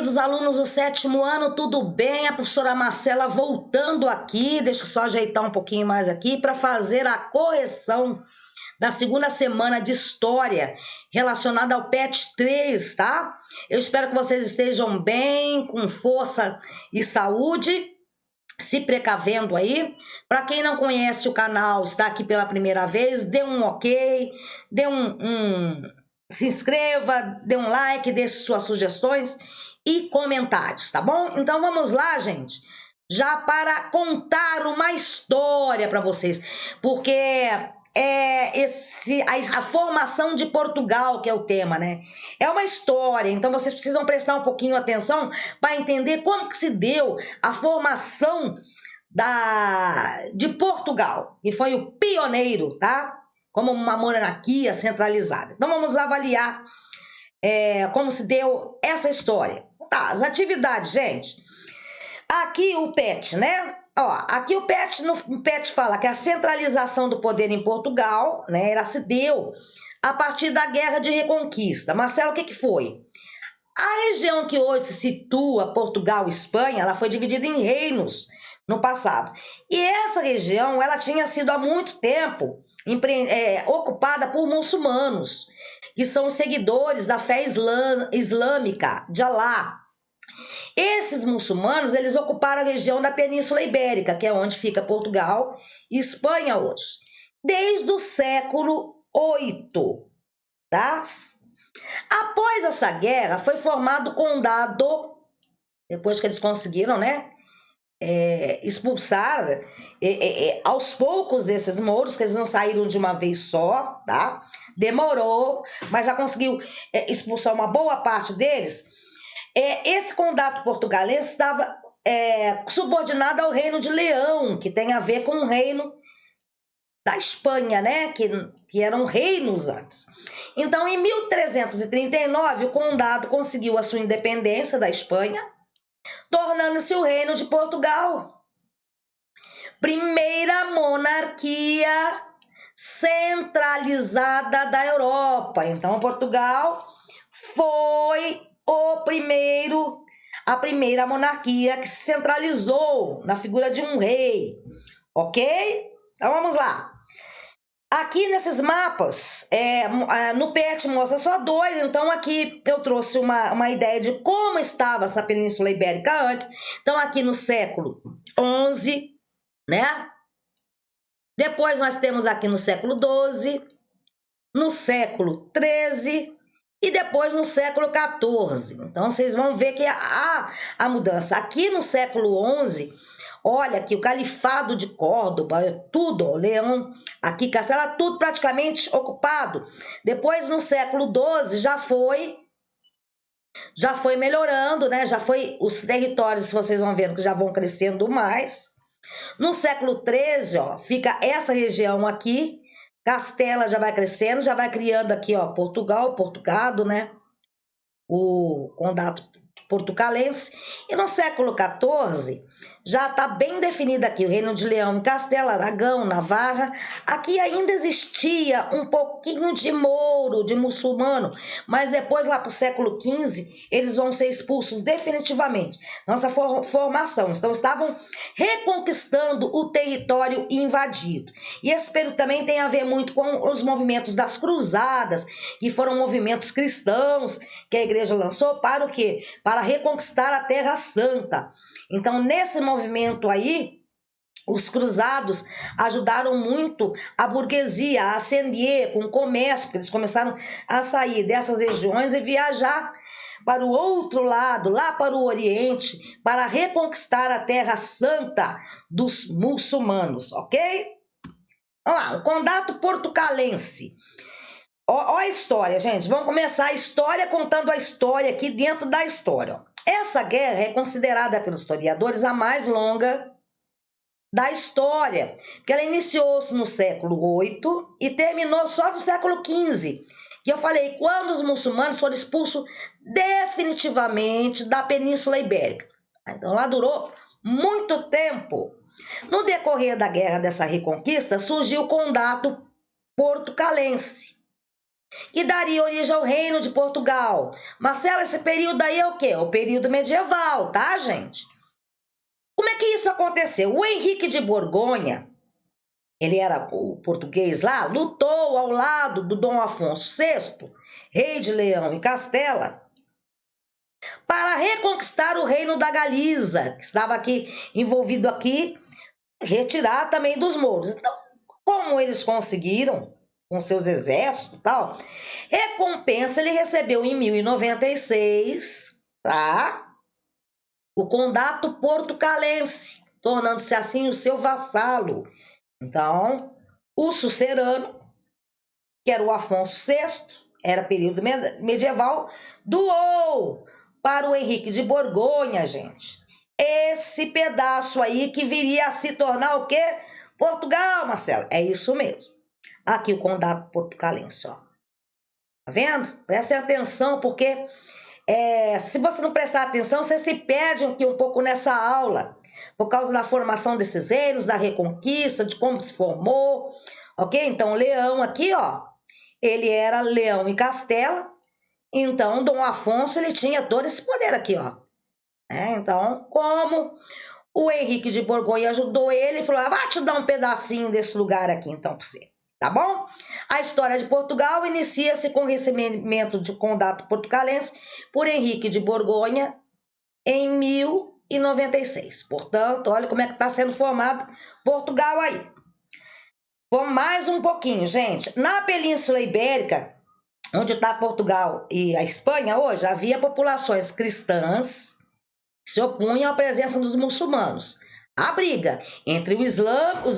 queridos alunos do 7º ano, tudo bem? A professora Marcela voltando aqui, deixa eu só ajeitar um pouquinho mais aqui para fazer a correção da segunda semana de História relacionada ao PET 3, tá? Eu espero que vocês estejam bem, com força e saúde, se precavendo aí. Para quem não conhece o canal, está aqui pela primeira vez, dê um ok, dê se inscreva, dê um like, deixe suas sugestões e comentários, tá bom? Então vamos lá, gente, já para contar uma história para vocês, porque a formação de Portugal, que é o tema, né? É uma história, então vocês precisam prestar um pouquinho atenção para entender como que se deu a formação de Portugal, que foi o pioneiro, tá? Como uma monarquia centralizada. Então vamos avaliar como se deu essa história. Tá, as atividades, gente. Aqui o PET, né? Ó, aqui o PET fala que a centralização do poder em Portugal, né, ela se deu a partir da Guerra de Reconquista. Marcelo, o que que foi? A região que hoje se situa Portugal e Espanha, ela foi dividida em reinos no passado. E essa região, ela tinha sido há muito tempo ocupada por muçulmanos, que são seguidores da fé islâmica de Alá. Esses muçulmanos, eles ocuparam a região da Península Ibérica, que é onde fica Portugal e Espanha hoje, desde o século VIII, tá? Após essa guerra, foi formado o condado, depois que eles conseguiram, né, expulsar aos poucos esses mouros, que eles não saíram de uma vez só, tá? Demorou, mas já conseguiu expulsar uma boa parte deles. Esse condado portugalense estava subordinado ao reino de Leão, que tem a ver com o reino da Espanha, né? Que eram reinos antes. Então, em 1339, o condado conseguiu a sua independência da Espanha, tornando-se o reino de Portugal. Primeira monarquia centralizada da Europa. Então, Portugal foi a primeira monarquia que se centralizou na figura de um rei, ok? Então vamos lá. Aqui nesses mapas, no PET mostra só dois, então aqui eu trouxe uma ideia de como estava essa Península Ibérica antes. Então aqui no século XI, né? Depois nós temos aqui no século XII, no século XIII, e depois no século XIV. Então, vocês vão ver que há a mudança. Aqui no século XI, olha aqui, o Califado de Córdoba, tudo, ó, Leão, aqui, Castela, tudo praticamente ocupado. Depois, no século XII, já foi melhorando, né? Já foi, os territórios, vocês vão vendo que já vão crescendo mais. No século XIII, ó, fica essa região aqui, Castela já vai crescendo, já vai criando aqui, ó, Portugal, Portugado, né? O condado portucalense. E no século XIV, já está bem definido aqui o Reino de Leão e Castela, Aragão, Navarra. Aqui ainda existia um pouquinho de mouro, de muçulmano, mas depois, lá para o século XV, eles vão ser expulsos definitivamente. Nossa formação. Então, estavam reconquistando o território invadido. E esse período também tem a ver muito com os movimentos das cruzadas, que foram movimentos cristãos que a igreja lançou para o quê? Para reconquistar a Terra Santa. Então, nesse movimento aí, os cruzados ajudaram muito a burguesia a ascender com o comércio, porque eles começaram a sair dessas regiões e viajar para o outro lado, lá para o Oriente, para reconquistar a Terra Santa dos muçulmanos, ok? Vamos lá, o condado portucalense. Ó a história, gente. Vamos começar a história contando a história aqui dentro da história. Essa guerra é considerada pelos historiadores a mais longa da história, porque ela iniciou-se no século VIII e terminou só no século XV, que eu falei, quando os muçulmanos foram expulsos definitivamente da Península Ibérica. Então, lá durou muito tempo. No decorrer da guerra dessa reconquista, surgiu o condado portucalense. que daria origem ao Reino de Portugal. Marcelo, esse período aí é o quê? O período medieval, tá, gente? Como é que isso aconteceu? O Henrique de Borgonha, ele era o português lá, lutou ao lado do Dom Afonso VI, rei de Leão e Castela, para reconquistar o reino da Galiza, que estava aqui envolvido aqui, retirar também dos mouros. Então, como eles conseguiram, com seus exércitos e tal, recompensa ele recebeu em 1096, tá? O Condado Portucalense, tornando-se assim o seu vassalo. Então, o sucerano, que era o Afonso VI, era período medieval, doou para o Henrique de Borgonha, gente, esse pedaço aí que viria a se tornar o quê? Portugal, Marcelo. É isso mesmo. Aqui o Condado Portucalense, ó. Tá vendo? Prestem atenção, porque se você não prestar atenção, você se perde aqui um pouco nessa aula, por causa da formação desses reinos, da reconquista, de como se formou, ok? Então, Leão aqui, ó, ele era Leão e Castela, então Dom Afonso, ele tinha todo esse poder aqui, ó. Então, como o Henrique de Borgonha ajudou ele, falou, vai te dar um pedacinho desse lugar aqui, então, para você. Tá bom? A história de Portugal inicia-se com o recebimento de Condado Portucalense por Henrique de Borgonha em 1096. Portanto, olha como é que está sendo formado Portugal aí. Vamos mais um pouquinho, gente. Na Península Ibérica, onde está Portugal e a Espanha hoje, havia populações cristãs que se opunham à presença dos muçulmanos. A briga entre os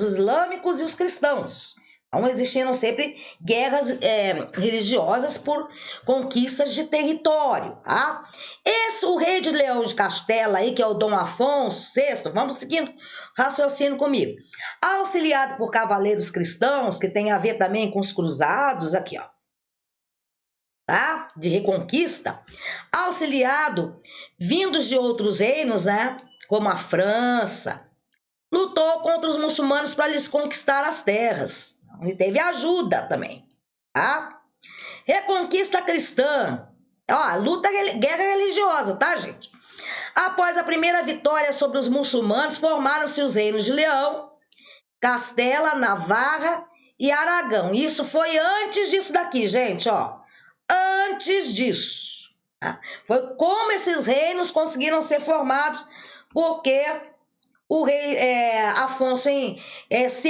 islâmicos e os cristãos. Então, existiam sempre guerras religiosas por conquistas de território, tá? O rei de Leão de Castela aí, que é o Dom Afonso VI, vamos seguindo raciocínio comigo. Auxiliado por cavaleiros cristãos, que tem a ver também com os cruzados, aqui, ó, tá? De reconquista, auxiliado, vindos de outros reinos, né? Como a França, lutou contra os muçulmanos para lhes conquistar as terras. E teve ajuda também, tá? Reconquista cristã. Ó, guerra religiosa, tá, gente? Após a primeira vitória sobre os muçulmanos, formaram-se os reinos de Leão, Castela, Navarra e Aragão. Isso foi antes disso daqui, gente, ó. Antes disso. Tá? Foi como esses reinos conseguiram ser formados, porque o rei Afonso VI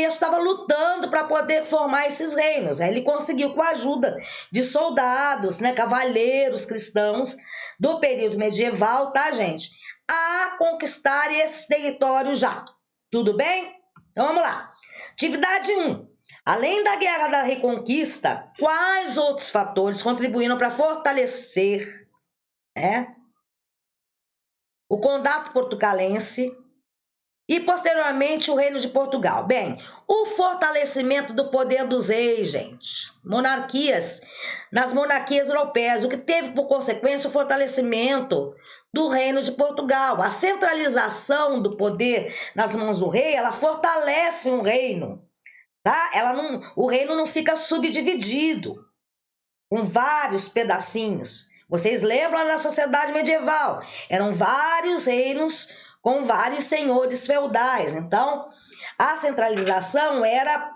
estava lutando para poder formar esses reinos. Ele conseguiu, com a ajuda de soldados, né, cavaleiros cristãos do período medieval, tá, gente? A conquistar esses territórios já. Tudo bem? Então vamos lá. Atividade 1. Além da Guerra da Reconquista, quais outros fatores contribuíram para fortalecer o Condado Portucalense e, posteriormente, o Reino de Portugal? Bem, o fortalecimento do poder dos reis, gente. Nas monarquias europeias, o que teve por consequência o fortalecimento do Reino de Portugal. A centralização do poder nas mãos do rei, ela fortalece um reino, tá? O reino não fica subdividido com vários pedacinhos. Vocês lembram na sociedade medieval? Eram vários reinos com vários senhores feudais. Então, a centralização era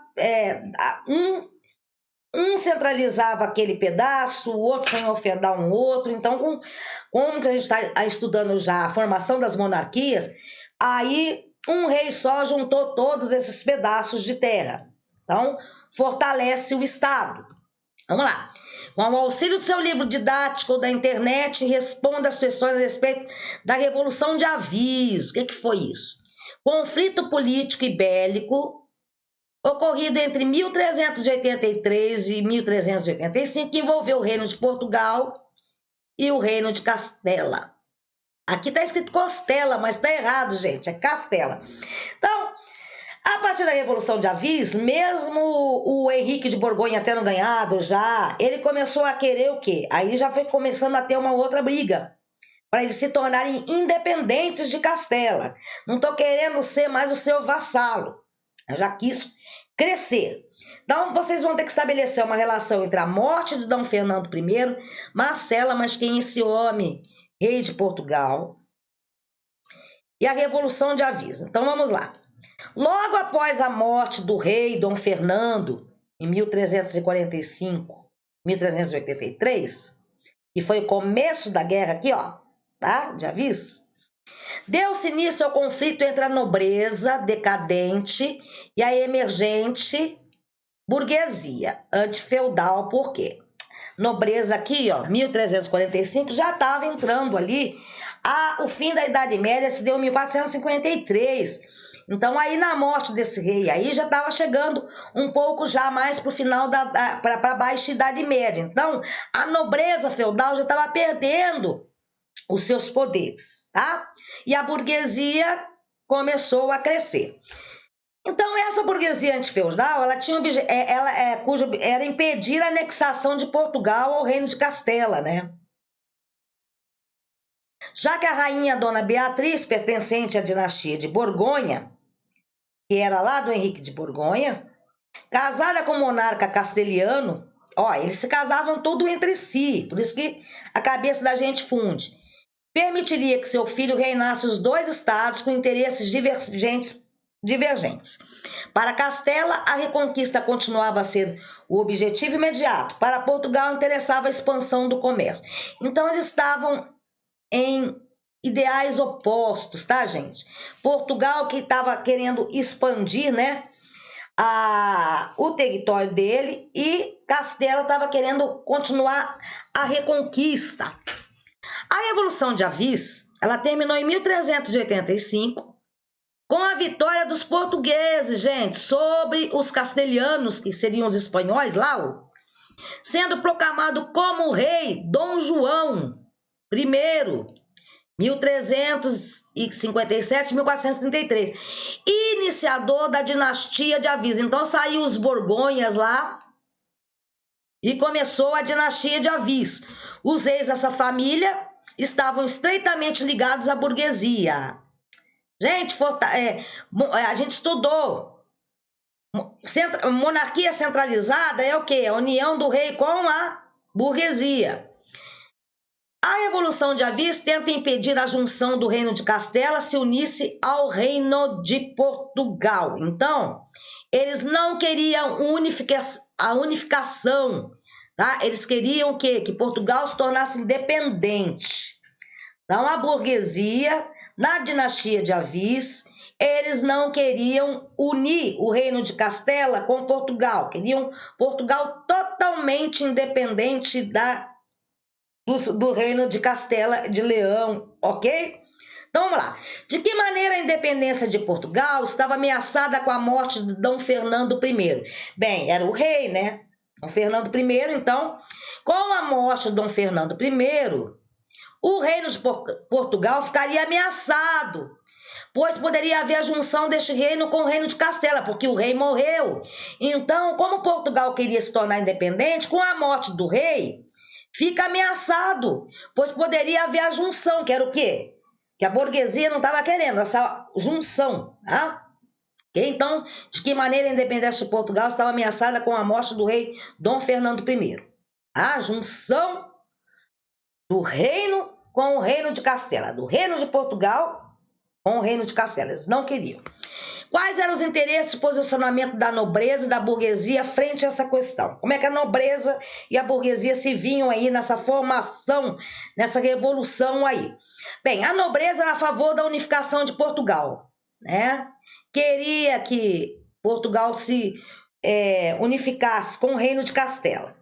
um centralizava aquele pedaço, o outro senhor feudal um outro. Então, como a gente está estudando já a formação das monarquias, aí um rei só juntou todos esses pedaços de terra. Então, fortalece o Estado. Vamos lá. Com o auxílio do seu livro didático da internet, responda as questões a respeito da Revolução de Aviso. O que foi isso? Conflito político e bélico ocorrido entre 1383 e 1385, que envolveu o Reino de Portugal e o Reino de Castela. Aqui está escrito Costela, mas está errado, gente. É Castela. Então, a partir da Revolução de Aviso, mesmo o Henrique de Borgonha tendo ganhado já, ele começou a querer o quê? Aí já foi começando a ter uma outra briga, para eles se tornarem independentes de Castela. Não estou querendo ser mais o seu vassalo. Eu já quis crescer. Então, vocês vão ter que estabelecer uma relação entre a morte de Dom Fernando I, Marcela, mas quem é esse homem, rei de Portugal, e a Revolução de Aviso. Então, vamos lá. Logo após a morte do rei Dom Fernando, em 1345, 1383, que foi o começo da guerra aqui, ó, tá? De aviso. Deu-se início ao conflito entre a nobreza decadente e a emergente burguesia antifeudal. Por quê? Nobreza aqui, ó, 1345, já estava entrando ali. O fim da Idade Média se deu em 1453. Então, aí na morte desse rei aí, já estava chegando um pouco já mais para o final, para a Baixa Idade Média. Então, a nobreza feudal já estava perdendo os seus poderes, tá? E a burguesia começou a crescer. Então, essa burguesia antifeudal, ela tinha cujo era impedir a anexação de Portugal ao Reino de Castela, né? Já que a rainha Dona Beatriz, pertencente à dinastia de Borgonha, que era lá do Henrique de Borgonha, casada com o monarca castelhano, ó, eles se casavam tudo entre si, por isso que a cabeça da gente funde. Permitiria que seu filho reinasse os dois estados com interesses divergentes. Para Castela, a reconquista continuava a ser o objetivo imediato. Para Portugal, interessava a expansão do comércio. Então, eles estavam em ideais opostos, tá, gente? Portugal, que estava querendo expandir, né, o território dele, e Castela estava querendo continuar a reconquista. A Revolução de Avis, ela terminou em 1385, com a vitória dos portugueses, gente, sobre os castelhanos, que seriam os espanhóis lá, sendo proclamado como rei Dom João I, 1357-1433, iniciador da dinastia de Avis. Então saiu os Borgonhas lá e começou a dinastia de Avis. Os reis dessa família estavam estreitamente ligados à burguesia. Gente, a gente estudou. Monarquia centralizada é o quê? A união do rei com a burguesia. A Revolução de Avis tenta impedir a junção do Reino de Castela se unisse ao Reino de Portugal. Então, eles não queriam a unificação, tá? Eles queriam que Portugal se tornasse independente. Então, a burguesia, na dinastia de Avis, eles não queriam unir o Reino de Castela com Portugal. Queriam Portugal totalmente independente do Reino de Castela de Leão, ok? Então, vamos lá. De que maneira a independência de Portugal estava ameaçada com a morte de Dom Fernando I? Bem, era o rei, né? Dom Fernando I, então, com a morte de Dom Fernando I, o Reino de Portugal ficaria ameaçado, pois poderia haver a junção deste reino com o Reino de Castela, porque o rei morreu. Então, como Portugal queria se tornar independente, com a morte do rei, fica ameaçado, pois poderia haver a junção, que era o quê? Que a burguesia não estava querendo, essa junção, tá? Então, de que maneira a independência de Portugal estava ameaçada com a morte do rei Dom Fernando I? A junção do reino com o Reino de Castela, do Reino de Portugal com o Reino de Castela. Eles não queriam. Quais eram os interesses de posicionamento da nobreza e da burguesia frente a essa questão? Como é que a nobreza e a burguesia se vinham aí nessa formação, nessa revolução aí? Bem, a nobreza era a favor da unificação de Portugal, né? Queria que Portugal se unificasse com o Reino de Castela.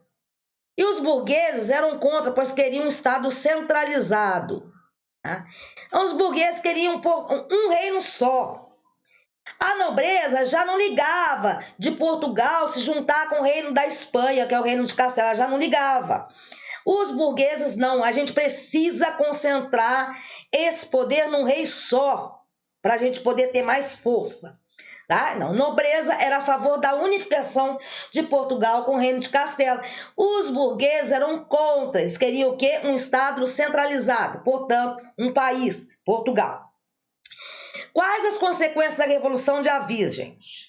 E os burgueses eram contra, pois queriam um Estado centralizado. Tá? Então, os burgueses queriam um reino só. A nobreza já não ligava de Portugal se juntar com o reino da Espanha, que é o Reino de Castela, já não ligava. Os burgueses não, a gente precisa concentrar esse poder num rei só, para a gente poder ter mais força. Tá? Não, nobreza era a favor da unificação de Portugal com o Reino de Castela. Os burgueses eram contra, eles queriam o quê? Um Estado centralizado, portanto, um país, Portugal. Quais as consequências da Revolução de Avis, gente?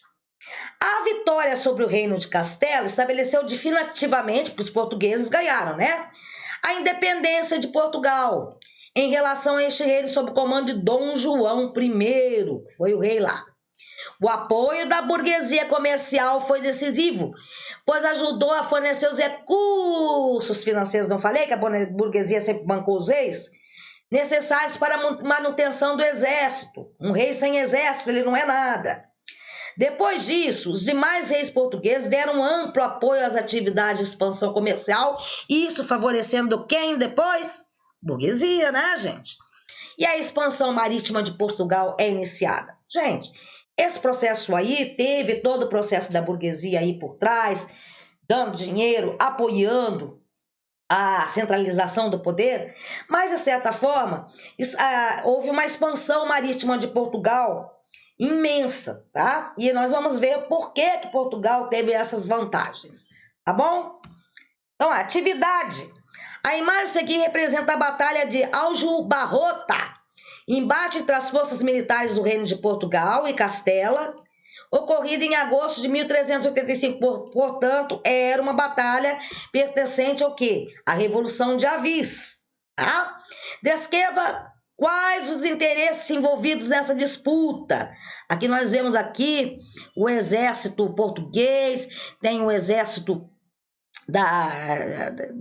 A vitória sobre o Reino de Castela estabeleceu definitivamente, porque os portugueses ganharam, né? A independência de Portugal em relação a este reino sob o comando de Dom João I, que foi o rei lá. O apoio da burguesia comercial foi decisivo, pois ajudou a fornecer os recursos financeiros, não falei que a burguesia sempre bancou os reis? Necessários para a manutenção do exército. Um rei sem exército, ele não é nada. Depois disso, os demais reis portugueses deram amplo apoio às atividades de expansão comercial, isso favorecendo quem depois? Burguesia, né, gente? E a expansão marítima de Portugal é iniciada. Gente, esse processo aí teve todo o processo da burguesia aí por trás, dando dinheiro, apoiando a centralização do poder, mas, de certa forma, houve uma expansão marítima de Portugal imensa, tá? E nós vamos ver por que Portugal teve essas vantagens, tá bom? Então, atividade. A imagem aqui representa a Batalha de Aljubarrota, embate entre as forças militares do Reino de Portugal e Castela, ocorrida em agosto de 1385, portanto, era uma batalha pertencente ao quê? À Revolução de Avis, tá? Descreva quais os interesses envolvidos nessa disputa. Aqui nós vemos aqui o exército português, tem o exército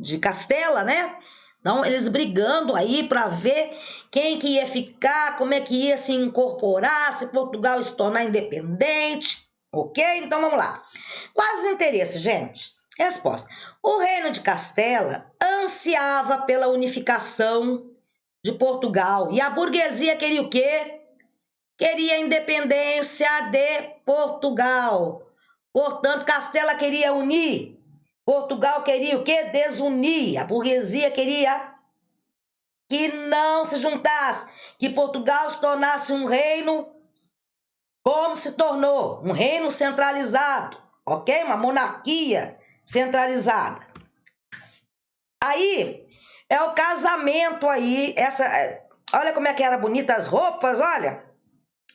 de Castela, né? Então, eles brigando aí para ver quem que ia ficar, como é que ia se incorporar, se Portugal ia se tornar independente, ok? Então, vamos lá. Quais os interesses, gente? Resposta. O Reino de Castela ansiava pela unificação de Portugal. E a burguesia queria o quê? Queria a independência de Portugal. Portanto, Castela queria unir. Portugal queria o quê? Desunir. A burguesia queria que não se juntasse, que Portugal se tornasse um reino como se tornou, um reino centralizado, ok? Uma monarquia centralizada. Aí, é o casamento aí, olha como é que era bonita as roupas, olha.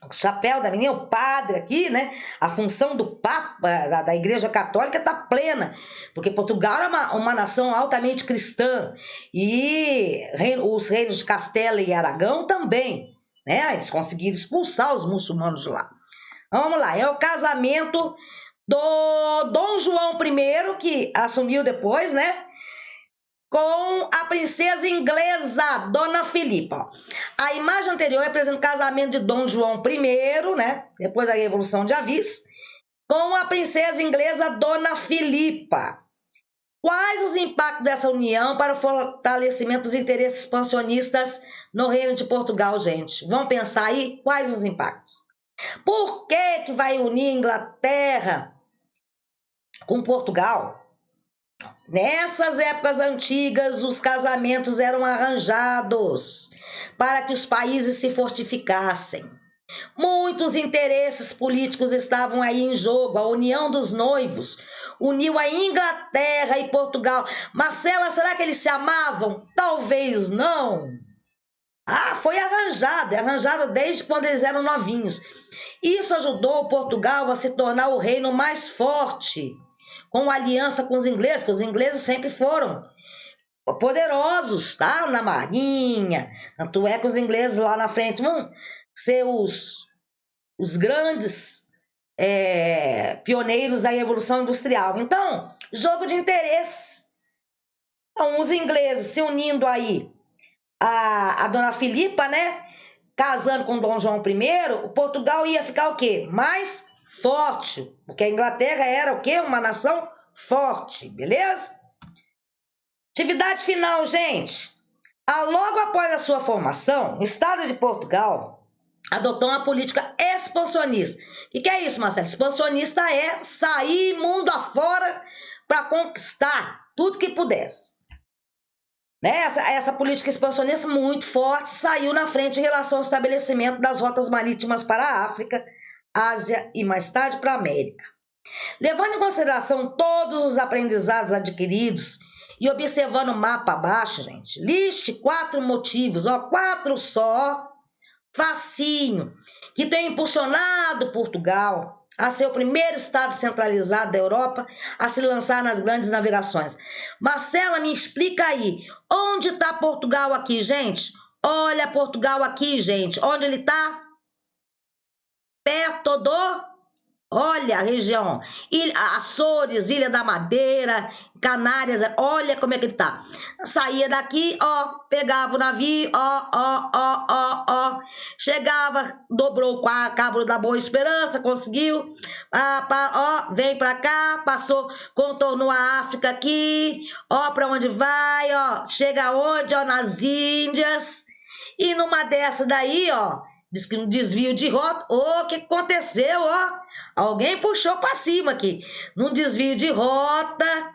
O chapéu da menina, o padre aqui, né? A função do Papa, da Igreja Católica, está plena, porque Portugal é uma nação altamente cristã e os reinos de Castela e Aragão também, né? Eles conseguiram expulsar os muçulmanos de lá. Então, vamos lá, é o casamento do Dom João I, que assumiu depois, né? Com a princesa inglesa, Dona Filipa. A imagem anterior representa o casamento de Dom João I, né? Depois da Revolução de Avis, com a princesa inglesa Dona Filipa. Quais os impactos dessa união para o fortalecimento dos interesses expansionistas no Reino de Portugal, gente? Vamos pensar aí? Quais os impactos? Por que vai unir Inglaterra com Portugal? Nessas épocas antigas, os casamentos eram arranjados para que os países se fortificassem. Muitos interesses políticos estavam aí em jogo. A união dos noivos uniu a Inglaterra e Portugal. Marcela, será que eles se amavam? Talvez não. Foi arranjado, é arranjado desde quando eles eram novinhos. Isso ajudou Portugal a se tornar o reino mais forte, com aliança com os ingleses, que os ingleses sempre foram poderosos, tá? Na marinha. Tanto é que os ingleses lá na frente vão ser os grandes pioneiros da Revolução Industrial. Então, jogo de interesse. Então, os ingleses se unindo aí a Dona Filipa, né? Casando com Dom João I, o Portugal ia ficar o quê? Mais forte, porque a Inglaterra era o quê? Uma nação forte, beleza? Atividade final, gente. Logo após a sua formação, o Estado de Portugal adotou uma política expansionista. O que é isso, Marcelo? Expansionista é sair mundo afora para conquistar tudo que pudesse. Essa política expansionista muito forte saiu na frente em relação ao estabelecimento das rotas marítimas para a África, Ásia e mais tarde para a América. Levando em consideração todos os aprendizados adquiridos e observando o mapa abaixo, gente, liste 4 motivos, 4 só, facinho, que tem impulsionado Portugal a ser o primeiro estado centralizado da Europa a se lançar nas grandes navegações. Marcela, me explica aí, onde está Portugal aqui, gente? Olha Portugal aqui, gente, onde ele está? Perto do... Olha a região, Açores, Ilha da Madeira, Canárias, olha como é que ele tá. Saía daqui, ó, pegava o navio, ó, chegava, dobrou o cabo da Boa Esperança, conseguiu, ó, vem pra cá, passou, contornou a África aqui, ó, pra onde vai, ó, chega onde, ó, nas Índias, e numa dessa daí, ó, diz que um desvio de rota, o que aconteceu, ó, alguém puxou para cima aqui, num desvio de rota,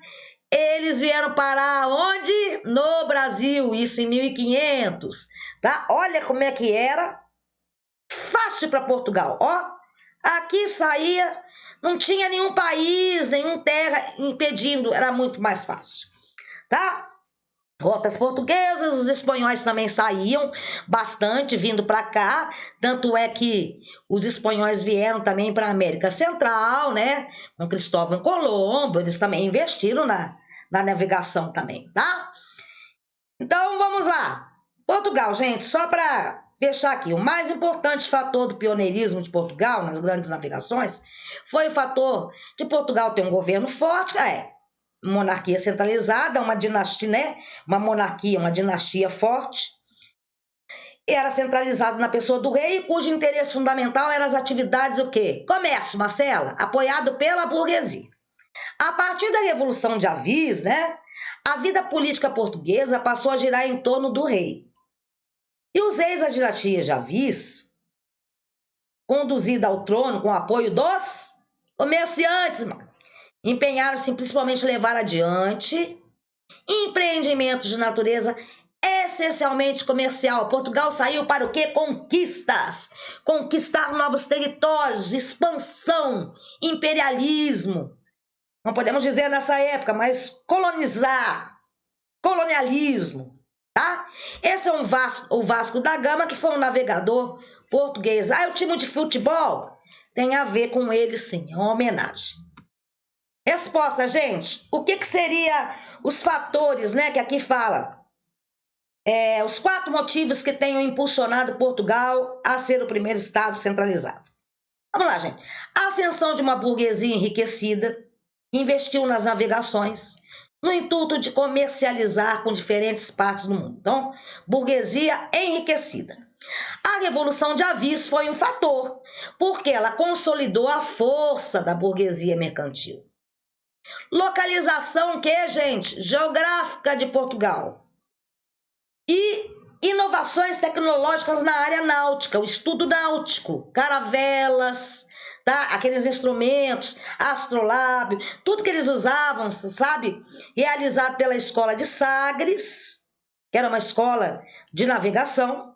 eles vieram parar onde? No Brasil, isso em 1500, tá? Olha como é que era, fácil para Portugal, ó, aqui saía, não tinha nenhum país, nenhum terra impedindo, era muito mais fácil, tá? Rotas portuguesas, os espanhóis também saíam bastante vindo para cá, tanto é que os espanhóis vieram também para a América Central, né? Com Cristóvão Colombo, eles também investiram na navegação também, tá? Então vamos lá. Portugal, gente, só para fechar aqui, o mais importante fator do pioneirismo de Portugal nas grandes navegações foi o fator de Portugal ter um governo forte, monarquia centralizada, uma dinastia, né? Uma monarquia, uma dinastia forte. Era centralizado na pessoa do rei, cujo interesse fundamental eram as atividades o quê? Comércio, Marcela, apoiado pela burguesia. A partir da Revolução de Avis, né? A vida política portuguesa passou a girar em torno do rei. E os reis da dinastia de Avis, conduzida ao trono com o apoio dos comerciantes, empenharam-se em principalmente levar adiante empreendimentos de natureza essencialmente comercial. Portugal saiu para o quê? Conquistas. Conquistar novos territórios, expansão, imperialismo. Não podemos dizer nessa época, mas colonizar, colonialismo, tá? Esse é o Vasco da Gama, que foi um navegador português. O time de futebol tem a ver com ele, sim, é uma homenagem. Resposta, gente, o que seria os fatores, né, que aqui fala? Os 4 motivos que tenham impulsionado Portugal a ser o primeiro estado centralizado. Vamos lá, gente. A ascensão de uma burguesia enriquecida, que investiu nas navegações, no intuito de comercializar com diferentes partes do mundo. Então, burguesia enriquecida. A Revolução de Avis foi um fator, porque ela consolidou a força da burguesia mercantil. Localização que, gente? Geográfica de Portugal. E inovações tecnológicas na área náutica, o estudo náutico, caravelas, tá? Aqueles instrumentos, astrolábio, tudo que eles usavam, sabe? Realizado pela Escola de Sagres, que era uma escola de navegação,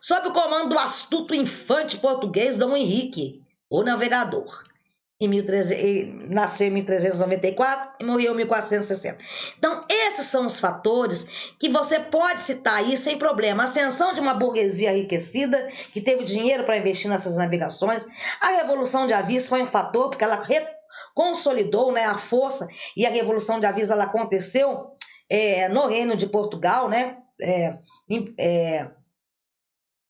sob o comando do astuto infante português Dom Henrique, o navegador. Nasceu em 1394 e morreu em 1460. Então, esses são os fatores que você pode citar aí sem problema. A ascensão de uma burguesia enriquecida, que teve dinheiro para investir nessas navegações. A Revolução de Avis foi um fator, porque ela consolidou, né, a força, e a Revolução de Avis ela aconteceu no Reino de Portugal, né,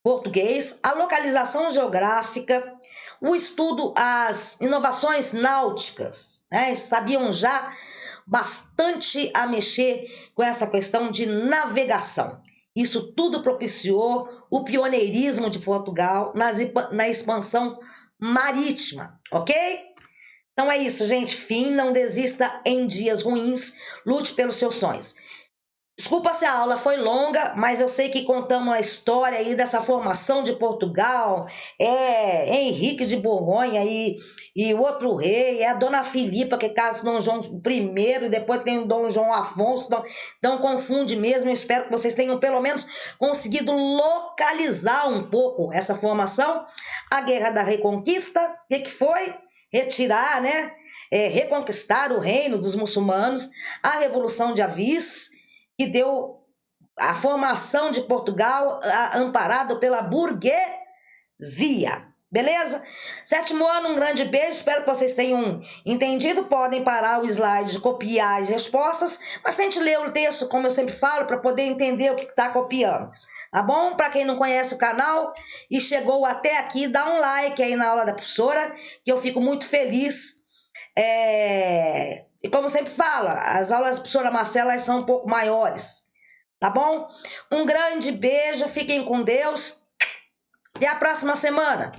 português, a localização geográfica, o estudo, as inovações náuticas, né? Sabiam já bastante a mexer com essa questão de navegação. Isso tudo propiciou o pioneirismo de Portugal na expansão marítima, ok? Então é isso, gente. Fim, não desista em dias ruins, lute pelos seus sonhos. Desculpa se a aula foi longa, mas eu sei que contamos a história aí dessa formação de Portugal, Henrique de Borgonha e o outro rei, a Dona Filipa, que casa com Dom João I, e depois tem o Dom João Afonso, então confunde mesmo. Eu espero que vocês tenham pelo menos conseguido localizar um pouco essa formação. A Guerra da Reconquista, o que foi? Retirar, né? Reconquistar o reino dos muçulmanos, a Revolução de Avis, que deu a formação de Portugal amparado pela burguesia. Beleza? Sétimo ano, um grande beijo. Espero que vocês tenham entendido. Podem parar o slide, copiar as respostas, mas tente ler o texto, como eu sempre falo, para poder entender o que está copiando. Tá bom? Para quem não conhece o canal e chegou até aqui, dá um like aí na aula da professora, que eu fico muito feliz. E como sempre falo, as aulas da professora Marcela são um pouco maiores. Tá bom? Um grande beijo, fiquem com Deus. Até a próxima semana.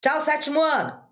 Tchau, sétimo ano!